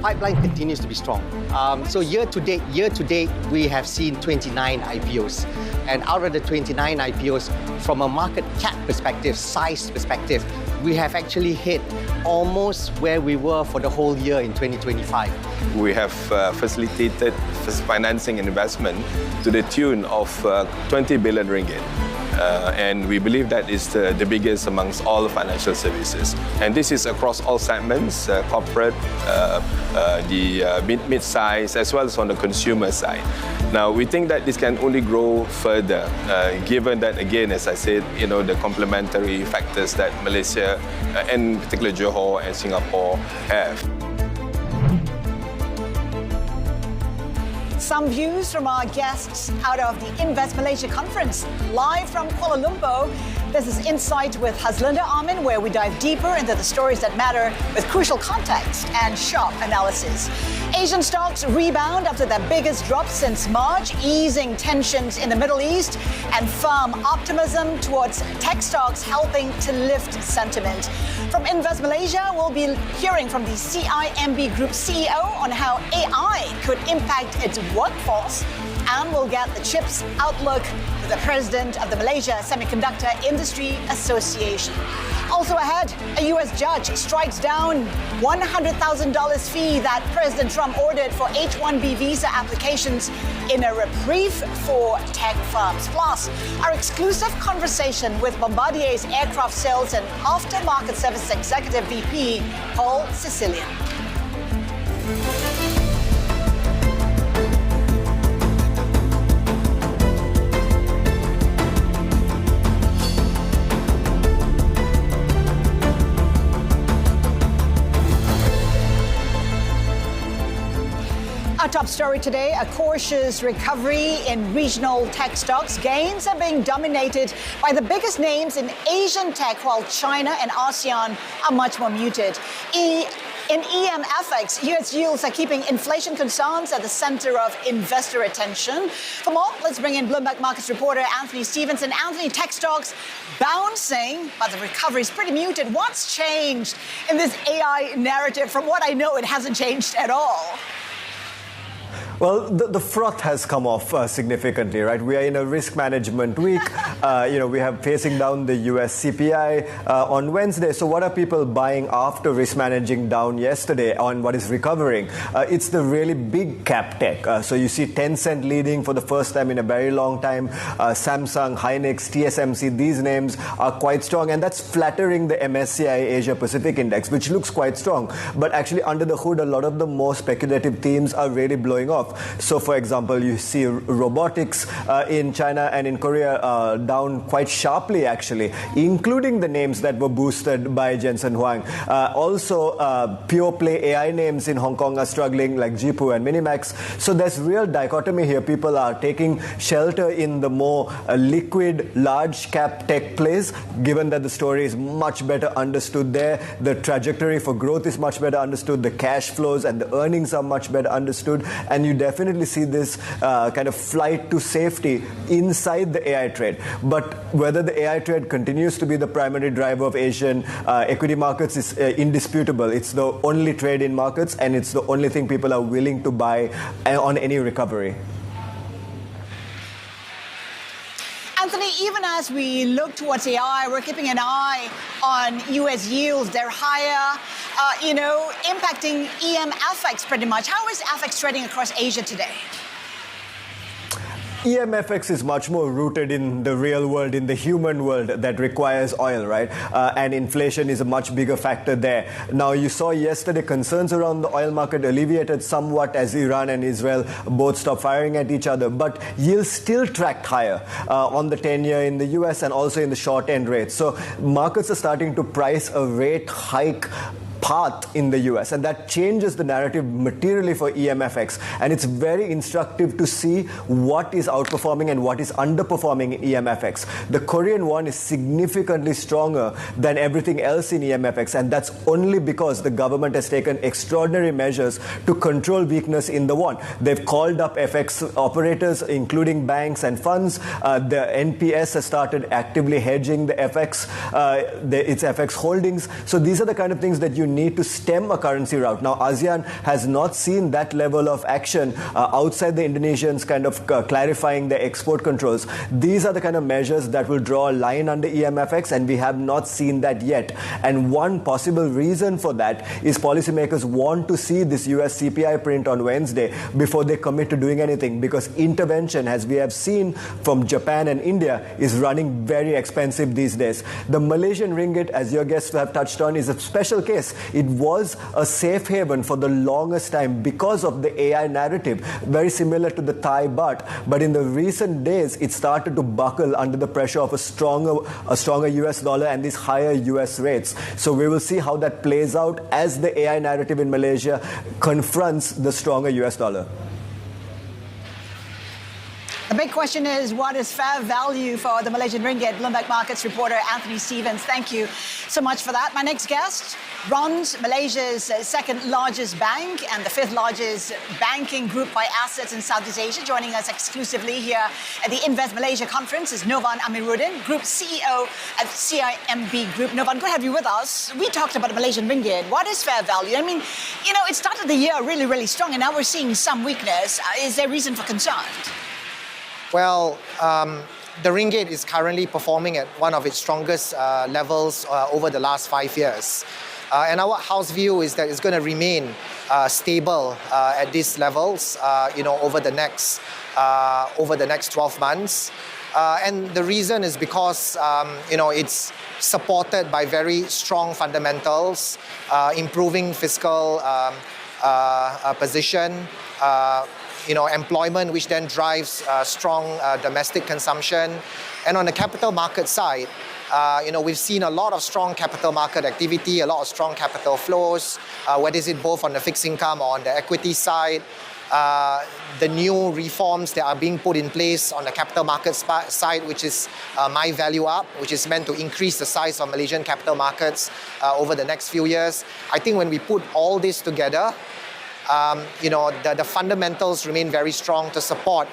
pipeline continues to be strong. So year to date, we have seen 29 IPOs. And out of the 29 IPOs, from a market cap perspective, size perspective, we have actually hit almost where we were for the whole year in 2025. We have facilitated financing and investment to the tune of 20 billion ringgit. And we believe that is the biggest amongst all financial services. And this is across all segments, corporate, the mid-size, as well as on the consumer side. Now, we think that this can only grow further, given that, again, as I said, the complementary factors that Malaysia, and particularly Johor and Singapore have. Some views from our guests out of the Invest Malaysia conference. Live from Kuala Lumpur, this is Insight with Haslinda Amin, where we dive deeper into the stories that matter with crucial context and sharp analysis. Asian stocks rebound after their biggest drop since March, easing tensions in the Middle East and firm optimism towards tech stocks helping to lift sentiment. From Invest Malaysia, we'll be hearing from the CIMB Group CEO on how AI could impact its workforce, and we'll get the chips outlook with the president of the Malaysia Semiconductor Industry Association. Also ahead, a U.S. judge strikes down $100,000 fee that President Trump ordered for H-1B visa applications in a reprieve for tech firms. Plus, our exclusive conversation with Bombardier's aircraft sales and aftermarket service executive VP, Paul Sislian. Our top story today, a cautious recovery in regional tech stocks. Gains are being dominated by the biggest names in Asian tech, while China and ASEAN are much more muted. In EMFX, US yields are keeping inflation concerns at the center of investor attention. For more, let's bring in Bloomberg Markets reporter Anthony Stevenson. Anthony, tech stocks bouncing, but the recovery is pretty muted. What's changed in this AI narrative? From what I know, it hasn't changed at all. Well, the froth has come off significantly, right? We are in a risk management week. We have facing down the US CPI on Wednesday. So what are people buying after risk managing down yesterday on what is recovering? It's the really big cap tech. So you see Tencent leading for the first time in a very long time. Samsung, Hynix, TSMC, these names are quite strong. And that's flattering the MSCI Asia Pacific Index, which looks quite strong. But actually under the hood, a lot of the more speculative themes are really blowing off. So, for example, you see robotics in China and in Korea down quite sharply, actually, including the names that were boosted by Jensen Huang. Also, pure play AI names in Hong Kong are struggling, like Jipu and Minimax. So there's real dichotomy here. People are taking shelter in the more liquid, large cap tech plays, given that the story is much better understood there. The trajectory for growth is much better understood. The cash flows and the earnings are much better understood. And you definitely see this kind of flight to safety inside the AI trade. But whether the AI trade continues to be the primary driver of Asian equity markets is indisputable. It's the only trade in markets, and it's the only thing people are willing to buy on any recovery. Anthony, even as we look towards AI, we're keeping an eye on U.S. yields. They're higher, impacting EMFX pretty much. How is FX trading across Asia today? EMFX is much more rooted in the real world, in the human world that requires oil, right? And inflation is a much bigger factor there. Now, you saw yesterday concerns around the oil market alleviated somewhat as Iran and Israel both stopped firing at each other, but yields still tracked higher on the 10-year in the US and also in the short-end rates. So markets are starting to price a rate hike path in the US, and that changes the narrative materially for EMFX. And it's very instructive to see what is outperforming and what is underperforming in EMFX. The Korean won is significantly stronger than everything else in EMFX, and that's only because the government has taken extraordinary measures to control weakness in the won. They've called up FX operators, including banks and funds. The NPS has started actively hedging the FX, its FX holdings. So these are the kind of things that you need to stem a currency rout. Now, ASEAN has not seen that level of action outside the Indonesians kind of clarifying their export controls. These are the kind of measures that will draw a line under EMFX, and we have not seen that yet. And one possible reason for that is policymakers want to see this US CPI print on Wednesday before they commit to doing anything, because intervention, as we have seen from Japan and India, is running very expensive these days. The Malaysian ringgit, as your guests have touched on, is a special case. It was a safe haven for the longest time because of the AI narrative, very similar to the Thai baht. But in the recent days, it started to buckle under the pressure of a stronger US dollar and these higher US rates. So we will see how that plays out as the AI narrative in Malaysia confronts the stronger US dollar. The big question is, what is fair value for the Malaysian ringgit? Bloomberg Markets reporter Anthony Stevens, thank you so much for that. My next guest runs Malaysia's second largest bank and the fifth largest banking group by assets in Southeast Asia. Joining us exclusively here at the Invest Malaysia conference is Novan Amirudin, Group CEO at CIMB Group. Novan, good to have you with us. We talked about the Malaysian ringgit. What is fair value? I mean, you know, it started the year really, really strong, and now we're seeing some weakness. Is there reason for concern? Well, the ringgit is currently performing at one of its strongest levels over the last 5 years. And our house view is that it's going to remain stable at these levels, over the next 12 months. And the reason is because, it's supported by very strong fundamentals, improving fiscal position, employment, which then drives strong domestic consumption. And on the capital market side, we've seen a lot of strong capital market activity, a lot of strong capital flows, whether is it both on the fixed income or on the equity side. The new reforms that are being put in place on the capital market side, which is My Value Up, which is meant to increase the size of Malaysian capital markets over the next few years. I think when we put all this together, the fundamentals remain very strong to support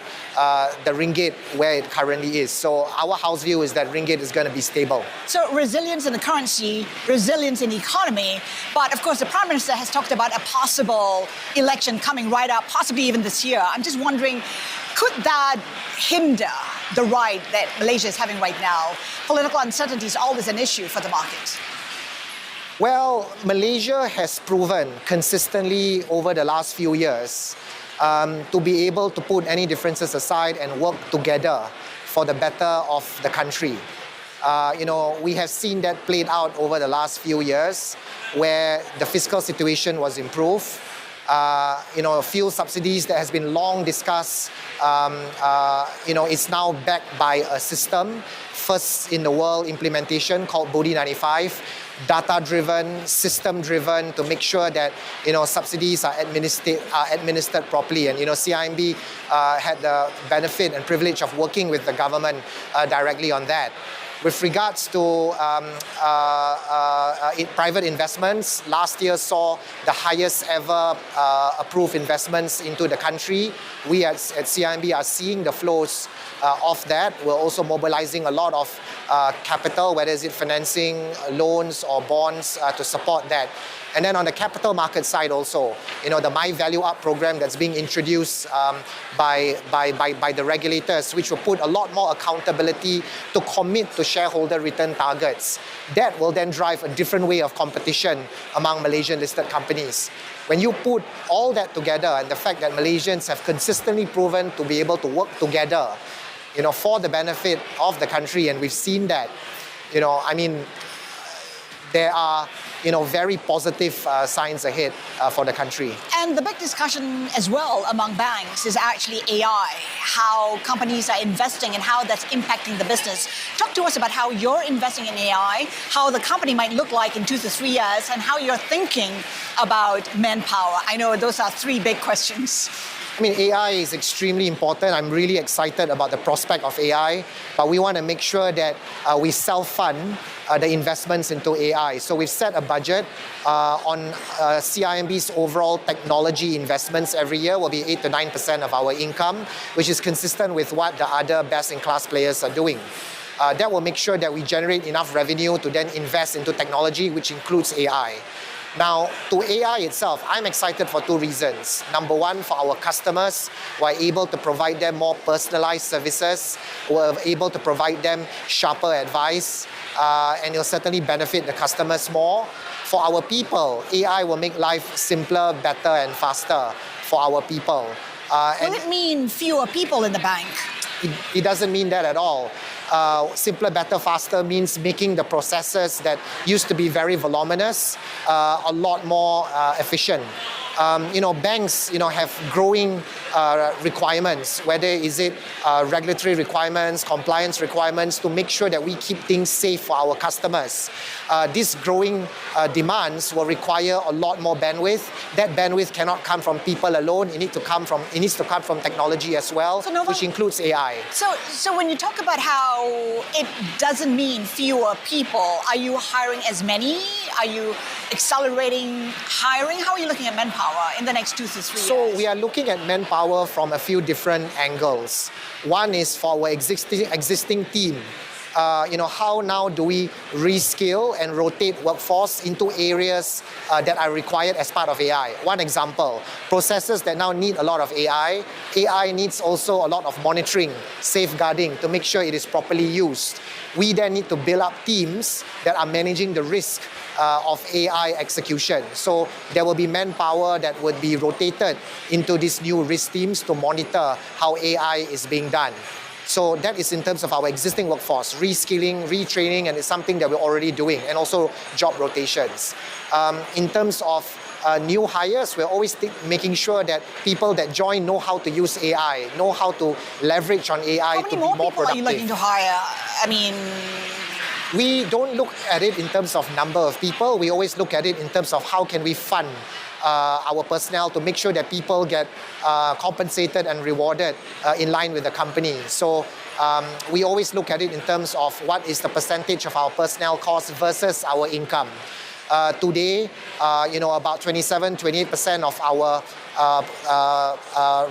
the ringgit where it currently is. So our house view is that ringgit is going to be stable. So resilience in the currency, resilience in the economy, but of course the Prime Minister has talked about a possible election coming right up, possibly even this year. I'm just wondering, could that hinder the ride that Malaysia is having right now? Political uncertainty is always an issue for the market. Well, Malaysia has proven consistently over the last few years to be able to put any differences aside and work together for the better of the country. We have seen that played out over the last few years where the fiscal situation was improved. Fuel subsidies that has been long discussed, it's now backed by a system, first in the world implementation called Bodi 95, data-driven, system-driven to make sure that subsidies are administered properly. And CIMB had the benefit and privilege of working with the government directly on that. With regards to private investments, last year saw the highest ever approved investments into the country. We at CIMB are seeing the flows of that. We're also mobilizing a lot of capital, whether it's financing, loans or bonds to support that. And then on the capital market side also, the My Value Up program that's being introduced by the regulators, which will put a lot more accountability to commit to shareholder return targets. That will then drive a different way of competition among Malaysian listed companies. When you put all that together and the fact that Malaysians have consistently proven to be able to work together, for the benefit of the country, and we've seen that, there are very positive signs ahead for the country. And the big discussion as well among banks is actually AI, how companies are investing and how that's impacting the business. Talk to us about how you're investing in AI, how the company might look like in 2 to 3 years, and how you're thinking about manpower. I know those are 3 big questions. AI is extremely important. I'm really excited about the prospect of AI, but we want to make sure that we self-fund the investments into AI. So we've set a budget on CIMB's overall technology investments every year will be 8 to 9% of our income, which is consistent with what the other best-in-class players are doing. That will make sure that we generate enough revenue to then invest into technology, which includes AI. Now, to AI itself, I'm excited for two reasons. Number one, for our customers, we're able to provide them more personalized services. We're able to provide them sharper advice, and it'll certainly benefit the customers more. For our people, AI will make life simpler, better, and faster for our people. Will it mean fewer people in the bank? It doesn't mean that at all. Simpler, better, faster means making the processes that used to be very voluminous a lot more efficient. Banks, have growing requirements, whether is it regulatory requirements, compliance requirements, to make sure that we keep things safe for our customers. These growing demands will require a lot more bandwidth. That bandwidth cannot come from people alone. It needs to come from technology as well, so Novan, which includes AI. So when you talk about how it doesn't mean fewer people, are you hiring as many? Are you accelerating hiring? How are you looking at manpower in the next 2 to 3 years? So we are looking at manpower from a few different angles. One is for our existing team. How now do we reskill and rotate workforce into areas that are required as part of AI? One example, processes that now need a lot of AI. AI needs also a lot of monitoring, safeguarding to make sure it is properly used. We then need to build up teams that are managing the risk of AI execution. So there will be manpower that would be rotated into these new risk teams to monitor how AI is being done. So that is in terms of our existing workforce, reskilling, retraining, and it's something that we're already doing, and also job rotations. In terms of new hires, we're always making sure that people that join know how to use AI, know how to leverage on AI to be more productive. How many more people are you looking to hire? We don't look at it in terms of number of people. We always look at it in terms of how can we fund our personnel to make sure that people get compensated and rewarded in line with the company. So we always look at it in terms of what is the percentage of our personnel cost versus our income. Today, about 27-28% of our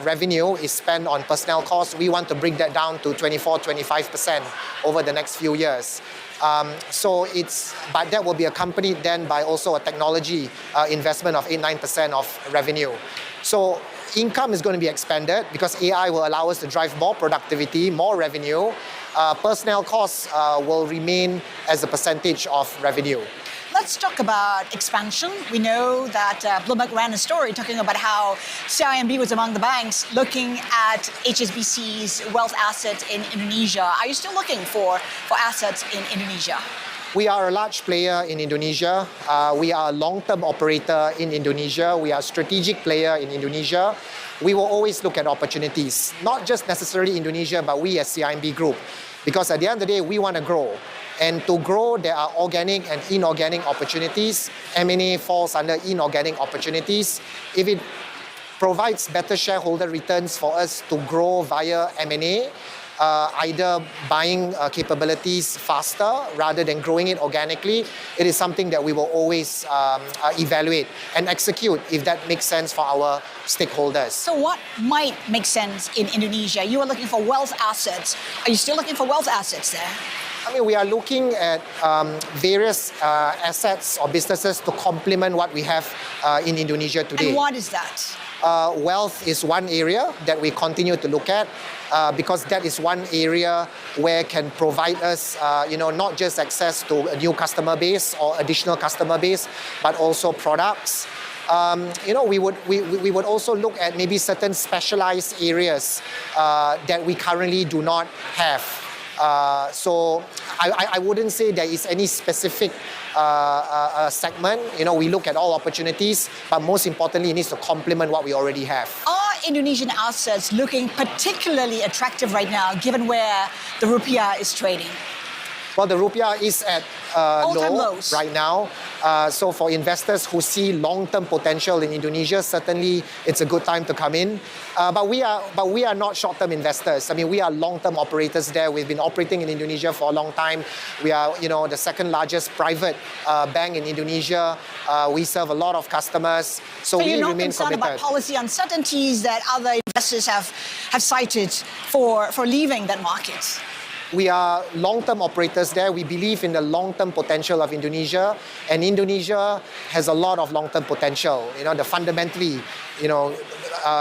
revenue is spent on personnel costs. We want to bring that down to 24-25% over the next few years. But that will be accompanied then by also a technology investment of 8-9% of revenue. So income is going to be expanded because AI will allow us to drive more productivity, more revenue. Personnel costs will remain as a percentage of revenue. Let's talk about expansion. We know that Bloomberg ran a story talking about how CIMB was among the banks looking at HSBC's wealth assets in Indonesia. Are you still looking for assets in Indonesia? We are a large player in Indonesia. We are a long-term operator in Indonesia. We are a strategic player in Indonesia. We will always look at opportunities, not just necessarily Indonesia, but we as CIMB Group. Because at the end of the day, we want to grow. And to grow, there are organic and inorganic opportunities. M&A falls under inorganic opportunities. If it provides better shareholder returns for us to grow via M&A, either buying capabilities faster rather than growing it organically, it is something that we will always evaluate and execute if that makes sense for our stakeholders. So what might make sense in Indonesia? You are looking for wealth assets. Are you still looking for wealth assets there? We are looking at various assets or businesses to complement what we have in Indonesia today. And what is that? Wealth is one area that we continue to look at because that is one area where it can provide us, not just access to a new customer base or additional customer base, but also products. We would also look at maybe certain specialized areas that we currently do not have. So I wouldn't say there is any specific segment. We look at all opportunities, but most importantly, it needs to complement what we already have. Are Indonesian assets looking particularly attractive right now, given where the rupiah is trading? Well, the rupiah is at lows right now. So for investors who see long-term potential in Indonesia, certainly it's a good time to come in. But we are not short-term investors. We are long-term operators there. We've been operating in Indonesia for a long time. We are, the second largest private bank in Indonesia. We serve a lot of customers. So we you're not remain concerned committed. about policy uncertainties that other investors have cited for leaving that market? We are long-term operators there. We believe in the long-term potential of Indonesia, and Indonesia has a lot of long-term potential. Fundamentally,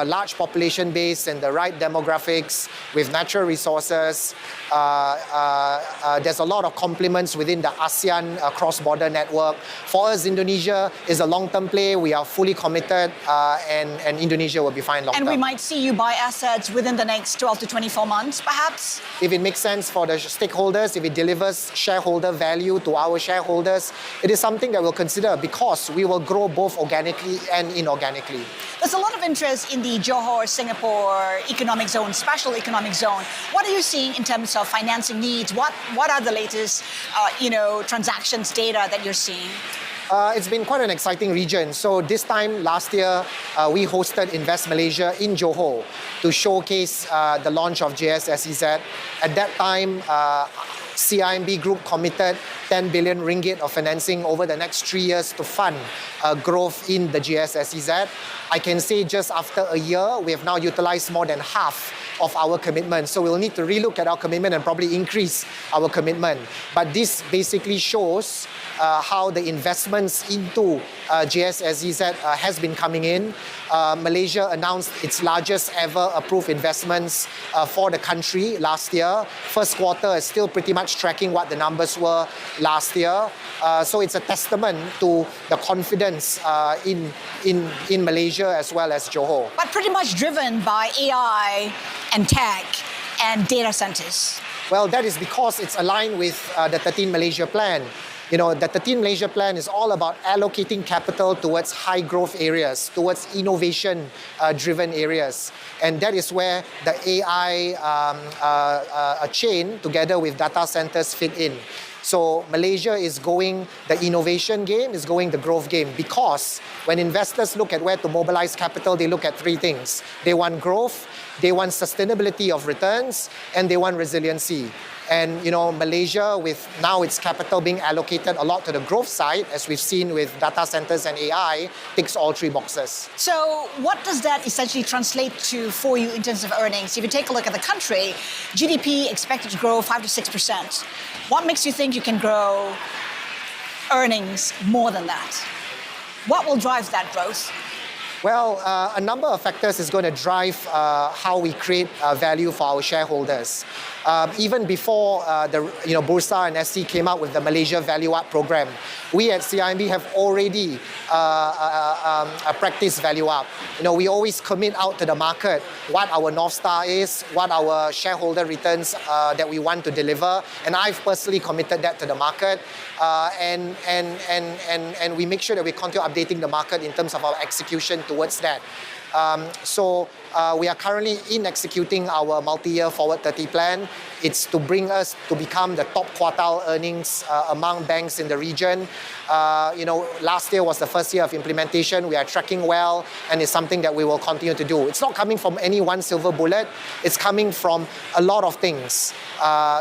large population base and the right demographics with natural resources. There's a lot of complements within the ASEAN cross-border network. For us, Indonesia is a long-term play. We are fully committed, and Indonesia will be fine long-term. And we might see you buy assets within the next 12 to 24 months, perhaps? If it makes sense for the stakeholders, if it delivers shareholder value to our shareholders, it is something that we'll consider because we will grow both organically and inorganically. There's a lot of interest in the Johor-Singapore economic zone, special economic zone. What are you seeing in terms of financing needs? What are the latest, transactions data that you're seeing? It's been quite an exciting region. So this time last year, we hosted Invest Malaysia in Johor to showcase the launch of JSSEZ. At that time, CIMB Group committed 10 billion ringgit of financing over the next 3 years to fund growth in the JSSEZ. I can say just after a year, we have now utilized more than half of our commitment. So we'll need to relook at our commitment and probably increase our commitment. But this basically shows how the investments into JSSEZ has been coming in. Malaysia announced its largest ever approved investments for the country last year. First quarter is still pretty much tracking what the numbers were last year. So it's a testament to the confidence in Malaysia as well as Johor. But pretty much driven by AI and tech and data centers. Well, that is because it's aligned with the 13 Malaysia plan. The 13 Malaysia plan is all about allocating capital towards high growth areas, towards innovation driven areas. And that is where the AI chain together with data centers fit in. So Malaysia is going the innovation game, is going the growth game, because when investors look at where to mobilize capital, they look at three things. They want growth, they want sustainability of returns, and they want resiliency. And Malaysia, with now its capital being allocated a lot to the growth side, as we've seen with data centers and AI, ticks all three boxes. So what does that essentially translate to for you in terms of earnings? If you take a look at the country, GDP expected to grow 5 to 6%. What makes you think you can grow earnings more than that? What will drive that growth? Well, a number of factors is going to drive how we create value for our shareholders. Even before the Bursa and SC came out with the Malaysia Value Up program, we at CIMB have already practiced Value Up. We always commit out to the market what our North Star is, what our shareholder returns that we want to deliver, and I've personally committed that to the market. And we make sure that we continue updating the market in terms of our execution towards that. So we are currently in executing our multi-year Forward 30 plan. It's to bring us to become the top quartile earnings among banks in the region. Last year was the first year of implementation. We are tracking well, and it's something that we will continue to do. It's not coming from any one silver bullet. It's coming from a lot of things.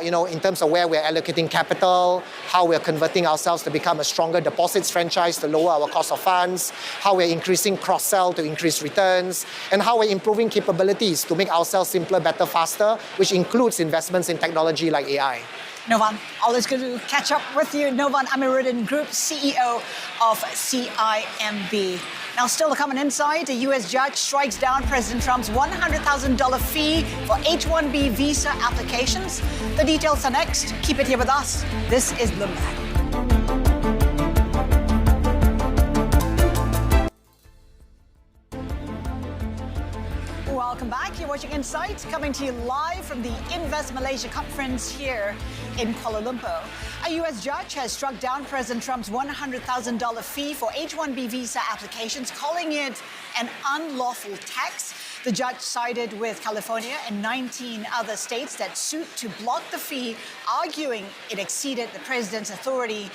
In terms of where we're allocating capital, how we're converting ourselves to become a stronger deposits franchise to lower our cost of funds, how we're increasing cross-sell to increase returns, and how we're improving capabilities to make ourselves simpler, better, faster, which includes investments in technology like AI. Novan, always good to catch up with you. Novan Amirudin, Group CEO of CIMB. Now, still to come on Inside, a U.S. judge strikes down President Trump's $100,000 fee for H-1B visa applications. The details are next. Keep it here with us. This is Bloomberg. Welcome back. You're watching Insight, coming to you live from the Invest Malaysia conference here in Kuala Lumpur. A U.S. judge has struck down President Trump's $100,000 fee for H-1B visa applications, calling it an unlawful tax. The judge sided with California and 19 other states that sued to block the fee, arguing it exceeded the president's authority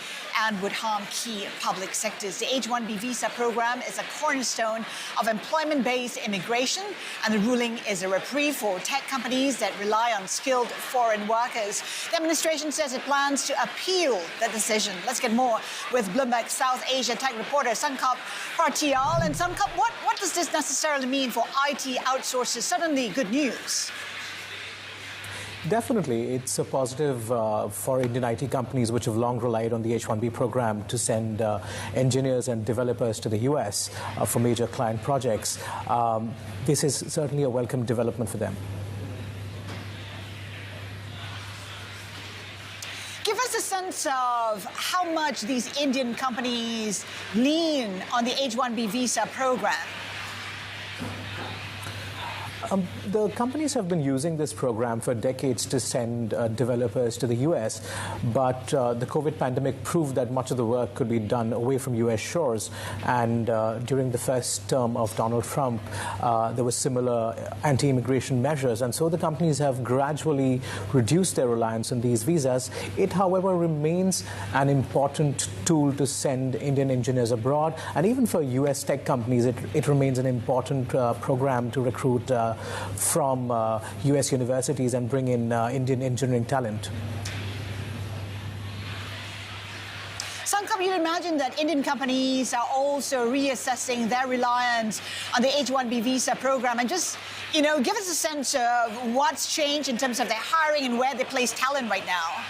and would harm key public sectors. The H-1B visa program is a cornerstone of employment-based immigration, and the ruling is a reprieve for tech companies that rely on skilled foreign workers. The administration says it plans to appeal the decision. Let's get more with Bloomberg South Asia tech reporter Sankap Partial. And Sankap, what does this necessarily mean for IT outsourcers? Suddenly good news. Definitely. It's a positive for Indian IT companies which have long relied on the H-1B program to send engineers and developers to the US for major client projects. This is certainly a welcome development for them. Give us a sense of how much these Indian companies lean on the H-1B visa program. The companies have been using this program for decades to send developers to the US, but the COVID pandemic proved that much of the work could be done away from US shores. And during the first term of Donald Trump, there were similar anti-immigration measures. And so the companies have gradually reduced their reliance on these visas. It, however, remains an important tool to send Indian engineers abroad. And even for US tech companies, it remains an important program to recruit from US universities and bring in Indian engineering talent. Sankap, you'd imagine that Indian companies are also reassessing their reliance on the H-1B visa program, and just, give us a sense of what's changed in terms of their hiring and where they place talent right now.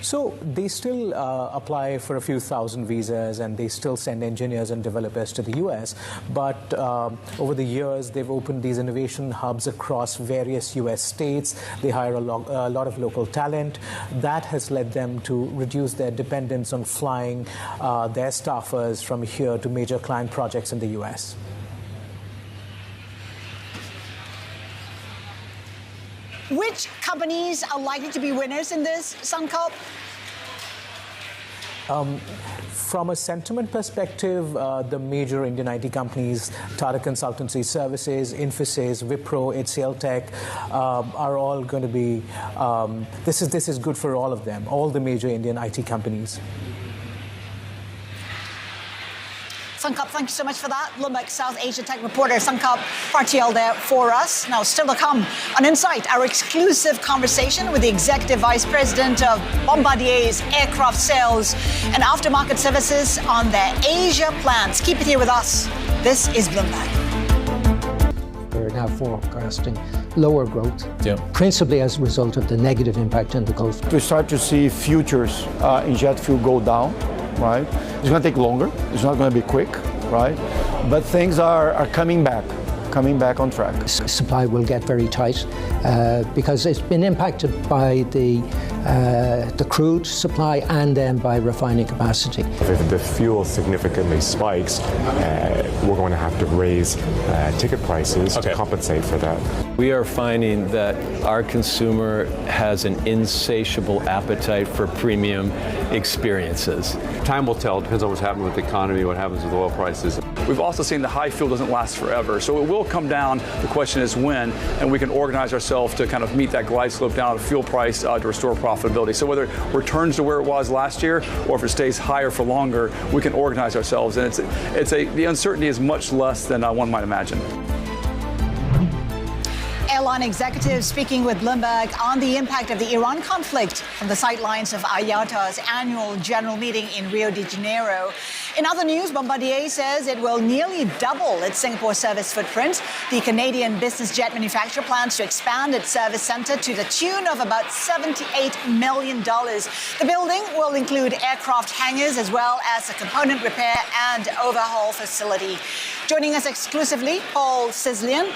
So they still apply for a few thousand visas, and they still send engineers and developers to the US. But over the years, they've opened these innovation hubs across various US states. They hire a lot of local talent. That has led them to reduce their dependence on flying their staffers from here to major client projects in the US. Which companies are likely to be winners in this, Sankap? From a sentiment perspective, the major Indian IT companies, Tata Consultancy Services, Infosys, Wipro, HCL Tech, are all going to be, this is good for all of them, all the major Indian IT companies. Sankap, thank you so much for that. Bloomberg South Asia Tech reporter Sankap Partiel there for us. Now, still to come on Insight, our exclusive conversation with the Executive Vice President of Bombardier's aircraft sales and aftermarket services on their Asia plans. Keep it here with us. This is Bloomberg. We're now forecasting lower growth, principally as a result of the negative impact in the Gulf. We start to see futures in jet fuel go down. Right? It's going to take longer. It's not going to be quick, right? But things are coming back on track. Supply will get very tight because it's been impacted by the crude supply and then by refining capacity. If the fuel significantly spikes, we're going to have to raise ticket prices to compensate for that. We are finding that our consumer has an insatiable appetite for premium experiences. Time will tell. It depends on what's happening with the economy, what happens with oil prices. We've also seen the high fuel doesn't last forever, so it will come down. The question is when, and we can organize ourselves to kind of meet that glide slope down of fuel price to restore profitability. So whether it returns to where it was last year or if it stays higher for longer, we can organize ourselves, and the uncertainty is much less than one might imagine. Airline executives speaking with Bloomberg on the impact of the Iran conflict from the sidelines of IATA's annual general meeting in Rio de Janeiro. In other news, Bombardier says it will nearly double its Singapore service footprint. The Canadian business jet manufacturer plans to expand its service center to the tune of about $78 million. The building will include aircraft hangars as well as a component repair and overhaul facility. Joining us exclusively, Paul Sislian,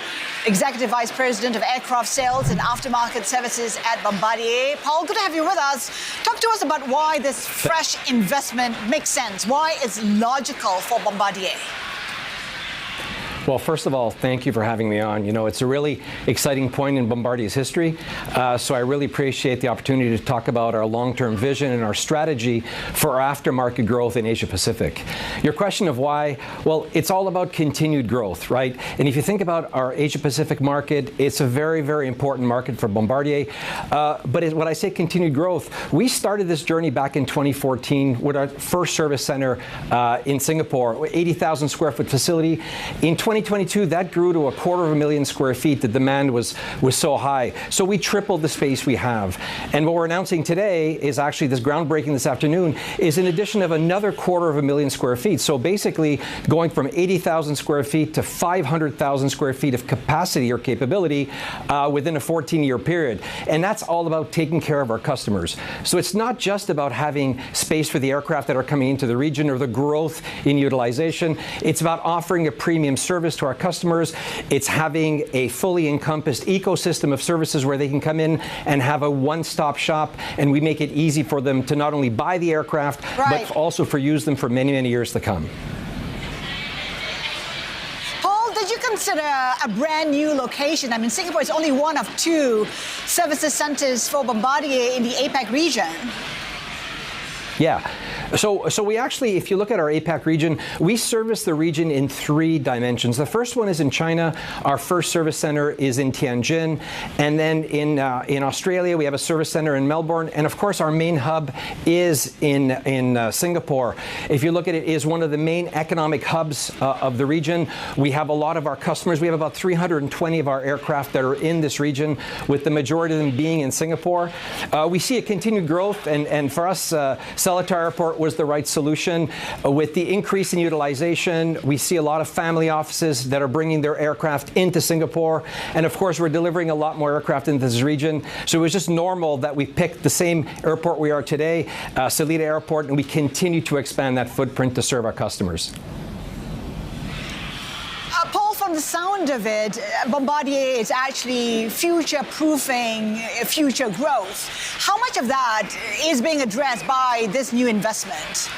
Executive Vice President of Aircraft Sales and Aftermarket Services at Bombardier. Paul, good to have you with us. Talk to us about why this fresh investment makes sense, why it's logical for Bombardier. Well, first of all, thank you for having me on. You know, it's a really exciting point in Bombardier's history, so I really appreciate the opportunity to talk about our long-term vision and our strategy for our aftermarket growth in Asia-Pacific. Your question of why, well, it's all about continued growth, right? And if you think about our Asia-Pacific market, it's a very, very important market for Bombardier. But when I say continued growth, we started this journey back in 2014 with our first service center in Singapore, 80,000 square foot facility. In 2022, that grew to 250,000 square feet. The demand was so high. So we tripled the space we have. And what we're announcing today is actually this groundbreaking this afternoon is an addition of another 250,000 square feet. So basically going from 80,000 square feet to 500,000 square feet of capacity or capability within a 14-year period. And that's all about taking care of our customers. So it's not just about having space for the aircraft that are coming into the region or the growth in utilization. It's about offering a premium service to our customers. It's having a fully encompassed ecosystem of services where they can come in and have a one-stop shop, and we make it easy for them to not only buy the aircraft, but also for use them for many, many years to come. Did you consider a brand new location? I mean, Singapore is only one of 2 services centers for Bombardier in the APAC region. Yeah. So we actually, if you look at our APAC region, we service the region in 3 dimensions. The first one is in China. Our first service center is in Tianjin. And then in Australia, we have a service center in Melbourne. And of course, our main hub is in Singapore. If you look at it, is one of the main economic hubs of the region. We have a lot of our customers. We have about 320 of our aircraft that are in this region, with the majority of them being in Singapore. We see a continued growth, and for us, Seletar Airport was the right solution. With the increase in utilization, we see a lot of family offices that are bringing their aircraft into Singapore. And of course, we're delivering a lot more aircraft into this region. So it was just normal that we picked the same airport we are today, Seletar Airport, and we continue to expand that footprint to serve our customers. Paul, from the sound of it, Bombardier is actually future-proofing future growth. How much of that is being addressed by this new investment?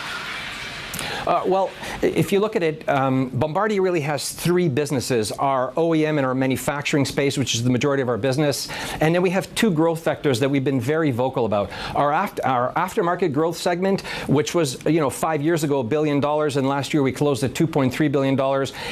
Well, if you look at it, Bombardier really has 3 businesses: our OEM and our manufacturing space, which is the majority of our business. And then we have 2 growth vectors that we've been very vocal about. Our aftermarket growth segment, which was, 5 years ago, $1 billion, and last year we closed at $2.3 billion,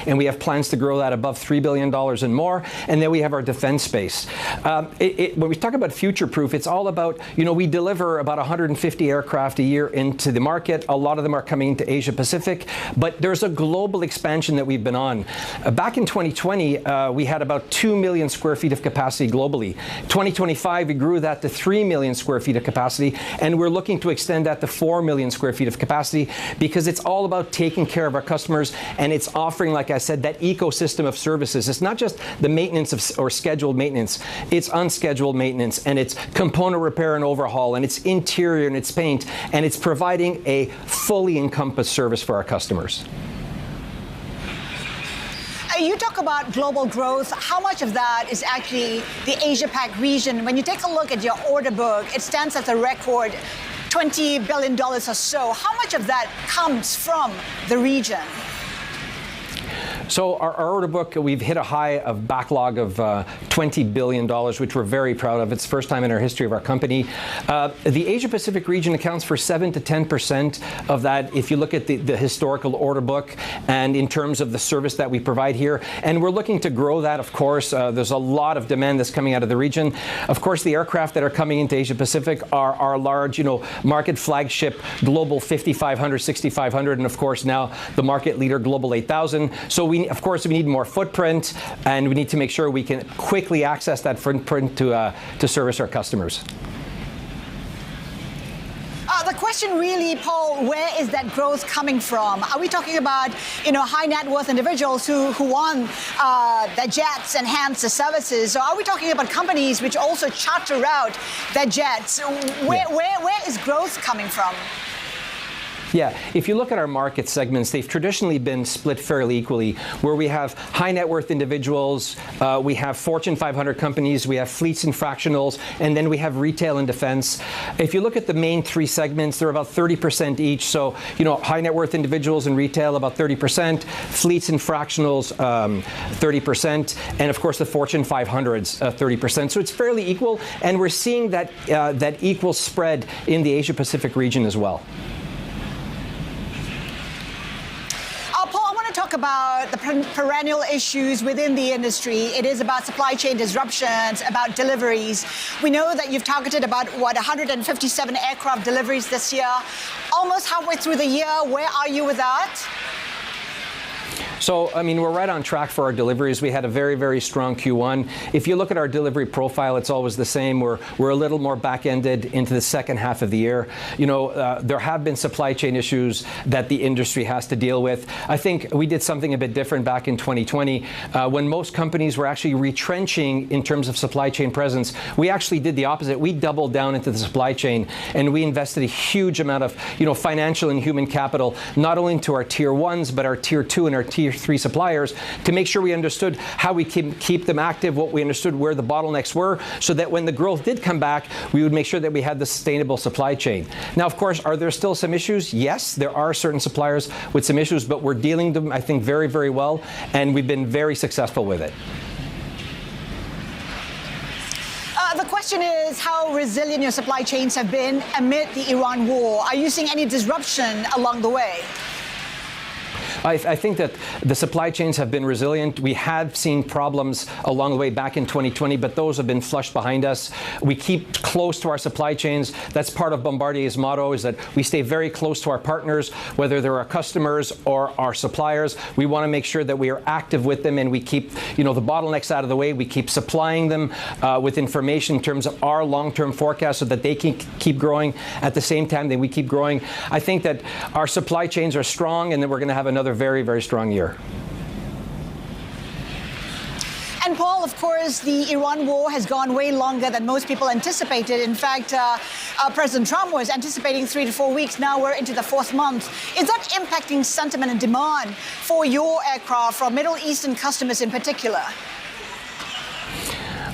and we have plans to grow that above $3 billion and more. And then we have our defense space. When we talk about future-proof, it's all about, we deliver about 150 aircraft a year into the market. A lot of them are coming into Asia Pacific, but there's a global expansion that we've been on. Back in 2020, we had about 2 million square feet of capacity globally. 2025, we grew that to 3 million square feet of capacity, and we're looking to extend that to 4 million square feet of capacity, because it's all about taking care of our customers, and it's offering, like I said, that ecosystem of services. It's not just the maintenance or scheduled maintenance, it's unscheduled maintenance, and it's component repair and overhaul, and it's interior and it's paint, and it's providing a fully encompassed service for our customers. You talk about global growth. How much of that is actually the Asia-Pac region? When you take a look at your order book, it stands at a record $20 billion or so. How much of that comes from the region? So our order book, we've hit a high of backlog of $20 billion, which we're very proud of. It's the first time in our history of our company. The Asia-Pacific region accounts for 7 to 10% of that, if you look at the historical order book and in terms of the service that we provide here. And we're looking to grow that, of course. There's a lot of demand that's coming out of the region. Of course, the aircraft that are coming into Asia-Pacific are our large, market flagship Global 5500, 6500, and of course now the market leader Global 8000. So we need more footprint, and we need to make sure we can quickly access that footprint to service our customers. The question really, Paul, where is that growth coming from? Are we talking about, high net worth individuals who want their jets and hence the services? Or are we talking about companies which also charter out their jets? Where is growth coming from? Yeah, if you look at our market segments, they've traditionally been split fairly equally, where we have high net worth individuals, we have Fortune 500 companies, we have fleets and fractionals, and then we have retail and defense. If you look at the main 3 segments, they're about 30% each. So, high net worth individuals and retail, about 30%, fleets and fractionals, 30%, and of course the Fortune 500s, 30%. So it's fairly equal, and we're seeing that equal spread in the Asia-Pacific region as well. Talk about the perennial issues within the industry. It is about supply chain disruptions, about deliveries. We know that you've targeted about, 157 aircraft deliveries this year. Almost halfway through the year, where are you with that? So, I mean, we're right on track for our deliveries. We had a very, very strong Q1. If you look at our delivery profile, it's always the same. We're a little more back-ended into the second half of the year. You know, there have been supply chain issues that the industry has to deal with. I think we did something a bit different back in 2020 when most companies were actually retrenching in terms of supply chain presence. We actually did the opposite. We doubled down into the supply chain, and we invested a huge amount of, you know, financial and human capital, not only into our tier 1s, but our tier 2 and our tier 3 suppliers, to make sure we understood how we keep them active, what we understood where the bottlenecks were, so that when the growth did come back, we would make sure that we had the sustainable supply chain. Now, of course, are there still some issues? Yes, there are certain suppliers with some issues, but we're dealing them, I think, very, very well, and we've been very successful with it. The question is how resilient your supply chains have been amid the Iran war. Are you seeing any disruption along the way? I think that the supply chains have been resilient. We have seen problems along the way back in 2020, but those have been flushed behind us. We keep close to our supply chains. That's part of Bombardier's motto, is that we stay very close to our partners, whether they're our customers or our suppliers. We want to make sure that we are active with them and we keep, you know, the bottlenecks out of the way. We keep supplying them with information in terms of our long-term forecast so that they can keep growing at the same time that we keep growing. I think that our supply chains are strong and that we're going to have another very, very strong year. And Paul, of course, the Iran war has gone way longer than most people anticipated. In fact, President Trump was anticipating 3 to 4 weeks. Now we're into the 4th month. Is that impacting sentiment and demand for your aircraft from Middle Eastern customers in particular?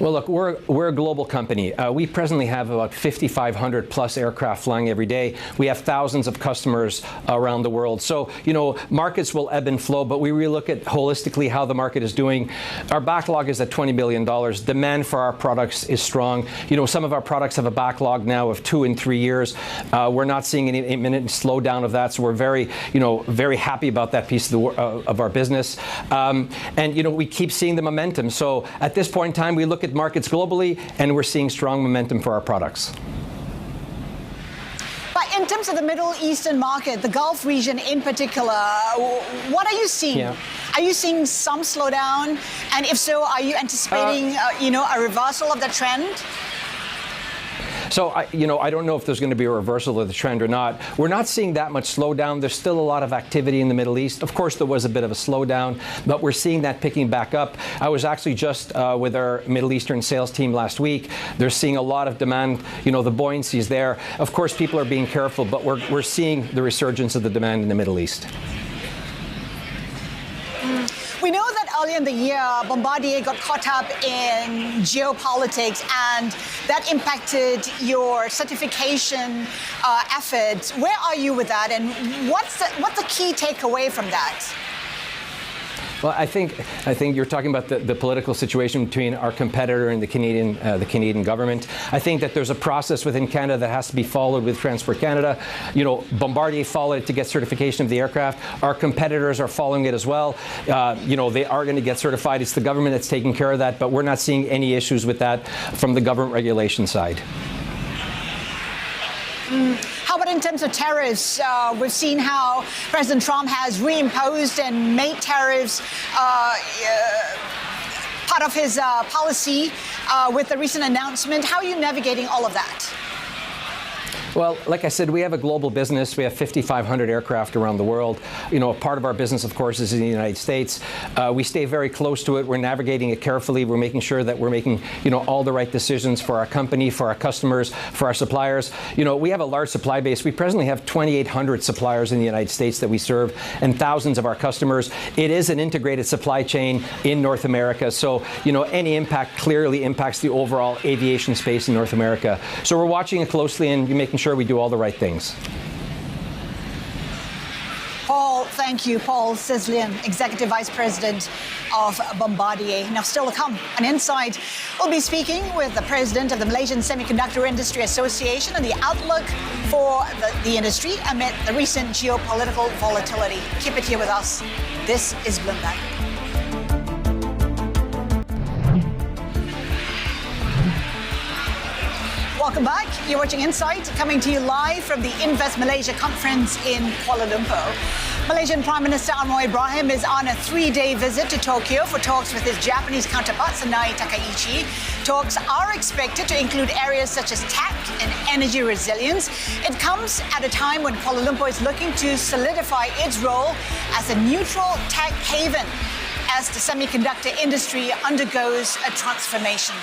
Well, look, we're a global company. We presently have about 5,500 plus aircraft flying every day. We have thousands of customers around the world. So, you know, markets will ebb and flow, but we really look at holistically how the market is doing. Our backlog is at $20 billion. Demand for our products is strong. You know, some of our products have a backlog now of 2 and 3 years. We're not seeing any imminent slowdown of that, so we're very, you know, very happy about that piece of our business. And, you know, we keep seeing the momentum. So at this point in time, we look at markets globally, and we're seeing strong momentum for our products. But in terms of the Middle Eastern market, the Gulf region in particular, what are you seeing? Yeah. Are you seeing some slowdown? And if so, are you anticipating, you know, a reversal of the trend? So, you know, I don't know if there's going to be a reversal of the trend or not. We're not seeing that much slowdown. There's still a lot of activity in the Middle East. Of course, there was a bit of a slowdown, but we're seeing that picking back up. I was actually just with our Middle Eastern sales team last week. They're seeing a lot of demand. You know, the buoyancy is there. Of course, people are being careful, but we're seeing the resurgence of the demand in the Middle East. We know that earlier in the year, Bombardier got caught up in geopolitics, and that impacted your certification efforts. Where are you with that, and what's the key takeaway from that? Well, I think you're talking about the political situation between our competitor and the Canadian government. I think that there's a process within Canada that has to be followed with Transport Canada. You know, Bombardier followed it to get certification of the aircraft. Our competitors are following it as well. You know, they are going to get certified. It's the government that's taking care of that, but we're not seeing any issues with that from the government regulation side. How about in terms of tariffs? We've seen how President Trump has reimposed and made tariffs part of his policy with the recent announcement. How are you navigating all of that? Well, like I said, we have a global business. We have 5,500 aircraft around the world. You know, a part of our business, of course, is in the United States. We stay very close to it. We're navigating it carefully. We're making sure that we're making, you know, all the right decisions for our company, for our customers, for our suppliers. You know, we have a large supply base. We presently have 2,800 suppliers in the United States that we serve and thousands of our customers. It is an integrated supply chain in North America. So, you know, any impact clearly impacts the overall aviation space in North America. So we're watching it closely and making sure we do all the right things. Paul, thank you. Paul Sislian, Executive Vice President of Bombardier. Now, still to come, an insight. We'll be speaking with the President of the Malaysian Semiconductor Industry Association and the outlook for the industry amid the recent geopolitical volatility. Keep it here with us. This is Bloomberg. Welcome back. You're watching Insight, coming to you live from the Invest Malaysia conference in Kuala Lumpur. Malaysian Prime Minister Anwar Ibrahim is on a 3-day visit to Tokyo for talks with his Japanese counterpart, Senai Takaichi. Talks are expected to include areas such as tech and energy resilience. It comes at a time when Kuala Lumpur is looking to solidify its role as a neutral tech haven as the semiconductor industry undergoes a transformation.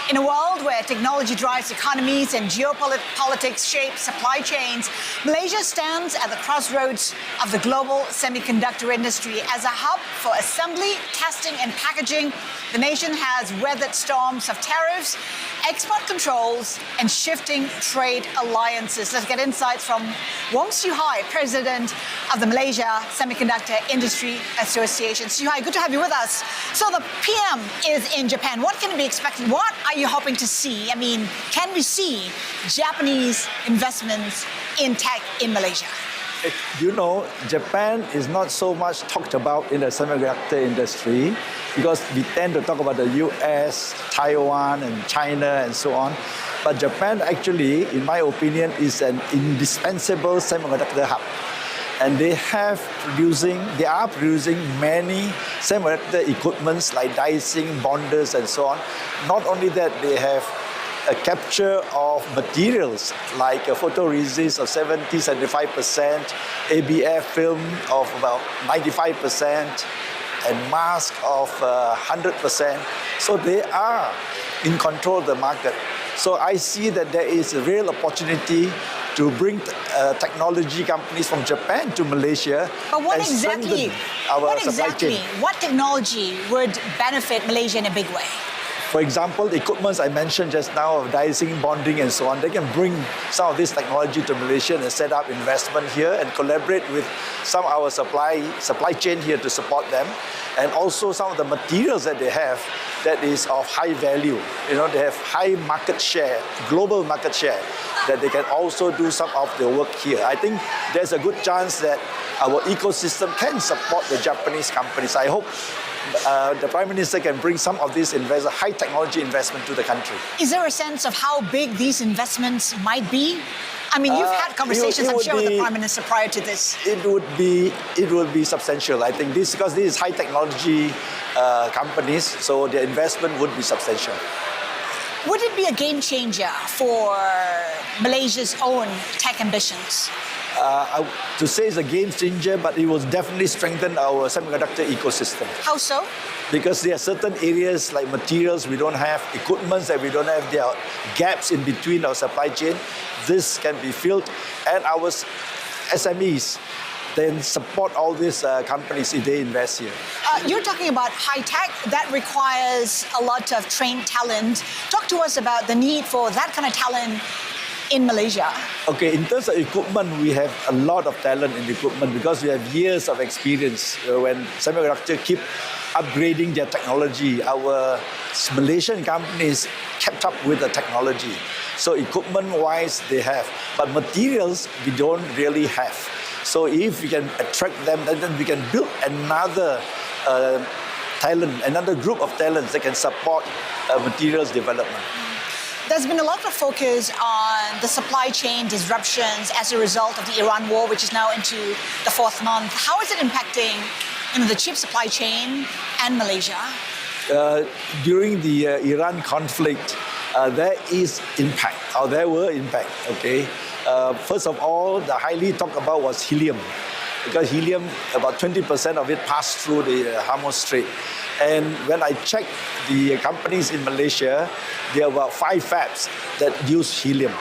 In a world where technology drives economies and geopolitics shape supply chains, Malaysia stands at the crossroads of the global semiconductor industry. As a hub for assembly, testing, and packaging, the nation has weathered storms of tariffs, export controls, and shifting trade alliances. Let's get insights from Wong, President of the Malaysia Semiconductor Industry Association. Siew, good to have you with us. So the PM is in Japan. What can be expected? What are you hoping to see? I mean, can we see Japanese investments in tech in Malaysia? You know, Japan is not so much talked about in the semiconductor industry because we tend to talk about the US, Taiwan, and China, and so on. But Japan actually, in my opinion, is an indispensable semiconductor hub. And they are producing many semiconductor equipments like dicing, bonders, and so on. Not only that, they have a capture of materials like a photoresist of 70-75%, ABF film of about 95%, and mask of 100%. So they are in control of the market. So I see that there is a real opportunity to bring technology companies from Japan to Malaysia. But what exactly, chain. What technology would benefit Malaysia in a big way? For example, the equipment I mentioned just now of dicing, bonding, and so on, they can bring some of this technology to Malaysia and set up investment here and collaborate with some of our supply chain here to support them. And also some of the materials that they have that is of high value. You know, they have high market share, global market share, that they can also do some of their work here. I think there's a good chance that our ecosystem can support the Japanese companies. I hope the Prime Minister can bring some of these high technology investment to the country. Is there a sense of how big these investments might be? I mean, you've had conversations, I'm sure, with the Prime Minister prior to this. It would be substantial. I think because this is high technology companies, so their investment would be substantial. Would it be a game changer for Malaysia's own tech ambitions? To say it's a game changer, but it will definitely strengthen our semiconductor ecosystem. How so? Because there are certain areas like materials we don't have, equipments that we don't have, there are gaps in between our supply chain. This can be filled, and our SMEs then support all these companies if they invest here. You're talking about high tech that requires a lot of trained talent. Talk to us about the need for that kind of talent in Malaysia. Okay, in terms of equipment, we have a lot of talent in equipment because we have years of experience when semiconductor keep upgrading their technology. Our Malaysian companies kept up with the technology. So equipment-wise, they have. But materials, we don't really have. So if we can attract them, then we can build another another group of talents that can support materials development. There's been a lot of focus on the supply chain disruptions as a result of the Iran war, which is now into the 4th month. How is it impacting the chip supply chain and Malaysia? During the Iran conflict, there is impact, or there were impact, okay? First of all, the highly talked about was helium, because helium, about 20% of it passed through the Hormuz Strait. And when I checked the companies in Malaysia, there are about 5 fabs that use helium.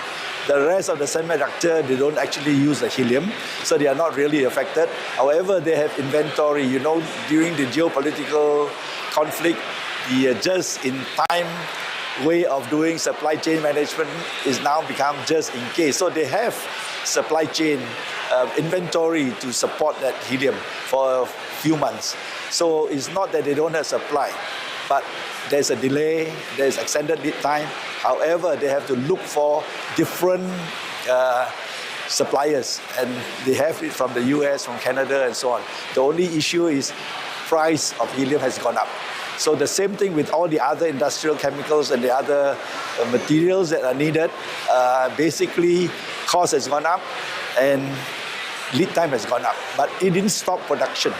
The rest of the semiconductor, they don't actually use the helium, so they are not really affected. However, they have inventory. You know, during the geopolitical conflict, the just-in-time way of doing supply chain management is now become just in case. So they have supply chain inventory to support that helium for a few months. So it's not that they don't have supply, but there's a delay, there's extended lead time. However, they have to look for different suppliers, and they have it from the US, from Canada, and so on. The only issue is price of helium has gone up. So the same thing with all the other industrial chemicals and the other materials that are needed. Basically, cost has gone up, and lead time has gone up, but it didn't stop production.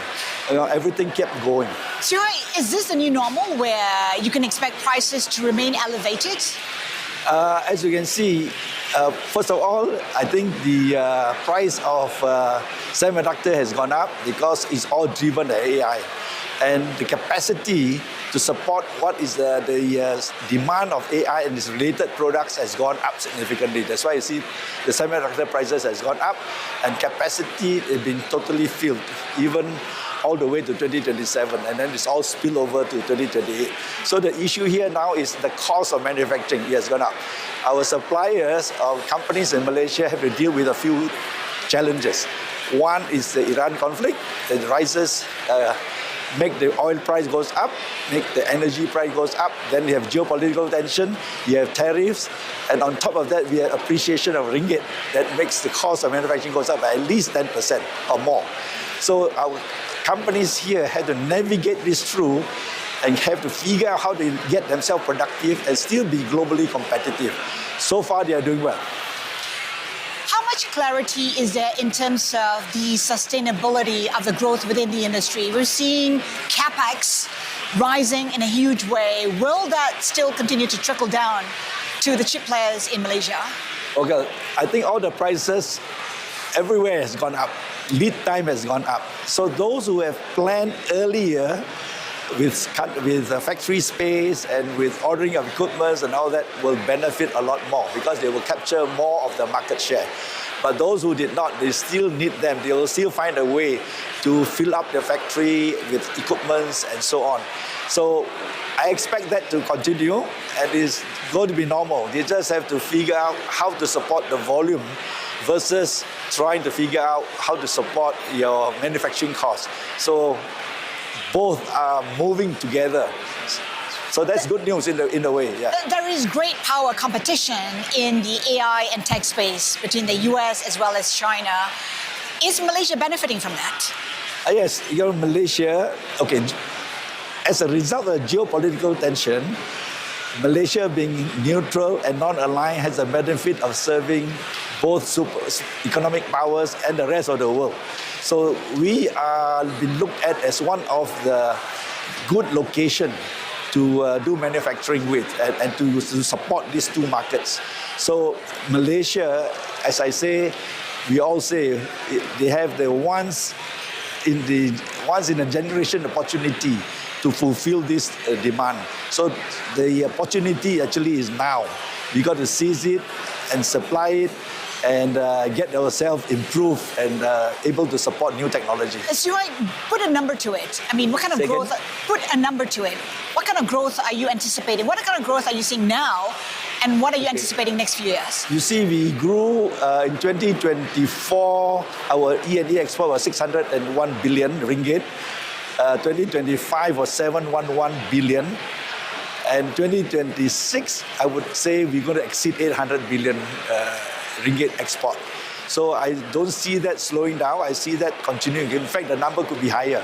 Everything kept going. So is this the new normal where you can expect prices to remain elevated? As you can see, first of all, I think the price of semiconductor has gone up because it's all driven by AI. And the capacity to support what is the demand of AI and its related products has gone up significantly. That's why you see the semiconductor prices has gone up and capacity has been totally filled, even all the way to 2027, and then it's all spill over to 2028. So the issue here now is the cost of manufacturing has gone up. Our suppliers, our companies in Malaysia have to deal with a few challenges. One is the Iran conflict that rises, make the oil price goes up, make the energy price goes up. Then you have geopolitical tension, you have tariffs, and on top of that, we have appreciation of ringgit that makes the cost of manufacturing goes up by at least 10% or more. So our companies here have to navigate this through and have to figure out how to get themselves productive and still be globally competitive. So far, they are doing well. How much clarity is there in terms of the sustainability of the growth within the industry? We're seeing CapEx rising in a huge way. Will that still continue to trickle down to the chip players in Malaysia? Okay, I think all the prices everywhere has gone up. Lead time has gone up. So those who have planned earlier with factory space and with ordering of equipment and all that will benefit a lot more because they will capture more of the market share. But those who did not, they still need them. They will still find a way to fill up their factory with equipment and so on. So I expect that to continue and it's going to be normal. They just have to figure out how to support the volume versus trying to figure out how to support your manufacturing costs. So both are moving together. So that's good news in a way, yeah. There is great power competition in the AI and tech space between the US as well as China. Is Malaysia benefiting from that? Yes, Malaysia, okay, as a result of geopolitical tension, Malaysia being neutral and non-aligned has the benefit of serving both economic powers and the rest of the world. So we are been looked at as one of the good location to do manufacturing with and to support these two markets. So Malaysia, as I say, we all say they have the once in a generation opportunity to fulfill this demand. So the opportunity actually is now. We got to seize it and supply it and get ourselves improved and able to support new technology. So I put a number to it. I mean, what kind of growth? Put a number to it. What kind of growth are you anticipating? What kind of growth are you seeing now? And what are you anticipating next few years? You see, we grew in 2024, our E&E export was 601 billion ringgit. 2025 was 711 billion. And 2026, I would say we're going to exceed 800 billion ringgit export. So I don't see that slowing down. I see that continuing. In fact, the number could be higher.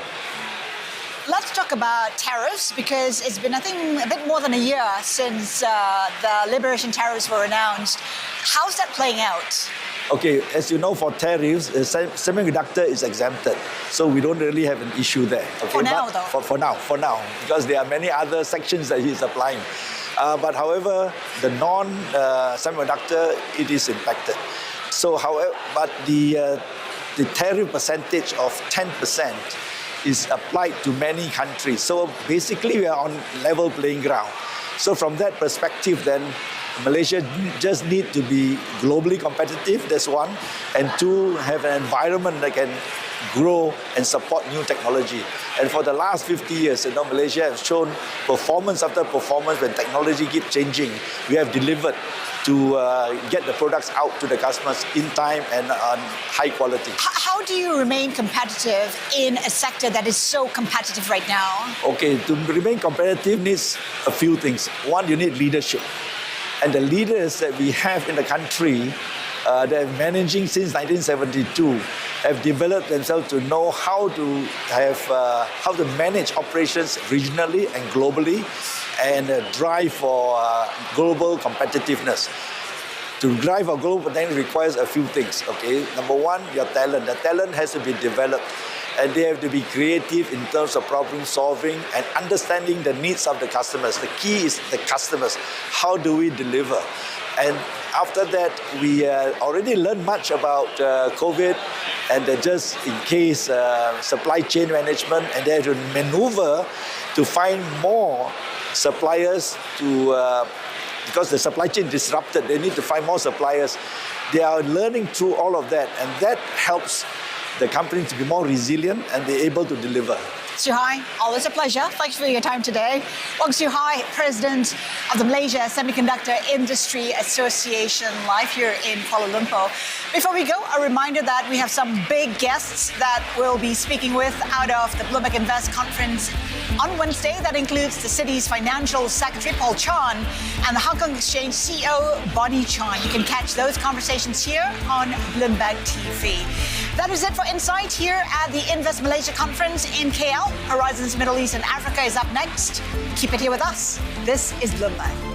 Let's talk about tariffs because it's been, I think, a bit more than a year since the liberation tariffs were announced. How's that playing out? Okay, as you know, for tariffs, semiconductor is exempted. So we don't really have an issue there. Okay? For now, though? For now, because there are many other sections that he's applying. But however, the non-semiconductor, it is impacted. So, however, but the tariff percentage of 10% is applied to many countries. So basically, we are on level playing ground. So from that perspective, then Malaysia just need to be globally competitive, that's one, and two, have an environment that can grow and support new technology. And for the last 50 years, Malaysia has shown performance after performance. When technology keeps changing, we have delivered to get the products out to the customers in time and on high quality. How do you remain competitive in a sector that is so competitive right now? Okay, to remain competitive needs a few things. One, you need leadership. And the leaders that we have in the country that are managing since 1972 have developed themselves to know how to manage operations regionally and globally and drive for global competitiveness. to drive our global potential requires a few things, okay? Number one, your talent. The talent has to be developed, and they have to be creative in terms of problem solving and understanding the needs of the customers. The key is the customers. How do we deliver? And after that, we already learned much about COVID and just in case supply chain management, and they have to maneuver to find more suppliers to, because the supply chain disrupted, they need to find more suppliers. They are learning through all of that, and that helps the company to be more resilient and be able to deliver. Siew Hai, always a pleasure. Thanks for your time today. Wong Siew Hai, President of the Malaysia Semiconductor Industry Association, live here in Kuala Lumpur. Before we go, a reminder that we have some big guests that we'll be speaking with out of the Bloomberg Invest Conference on Wednesday. That includes the city's Financial Secretary, Paul Chan, and the Hong Kong Exchange CEO, Bonnie Chan. You can catch those conversations here on Bloomberg TV. That is it for Insight here at the Invest Malaysia Conference in KL. Horizons Middle East and Africa is up next. Keep it here with us. This is Bloomberg.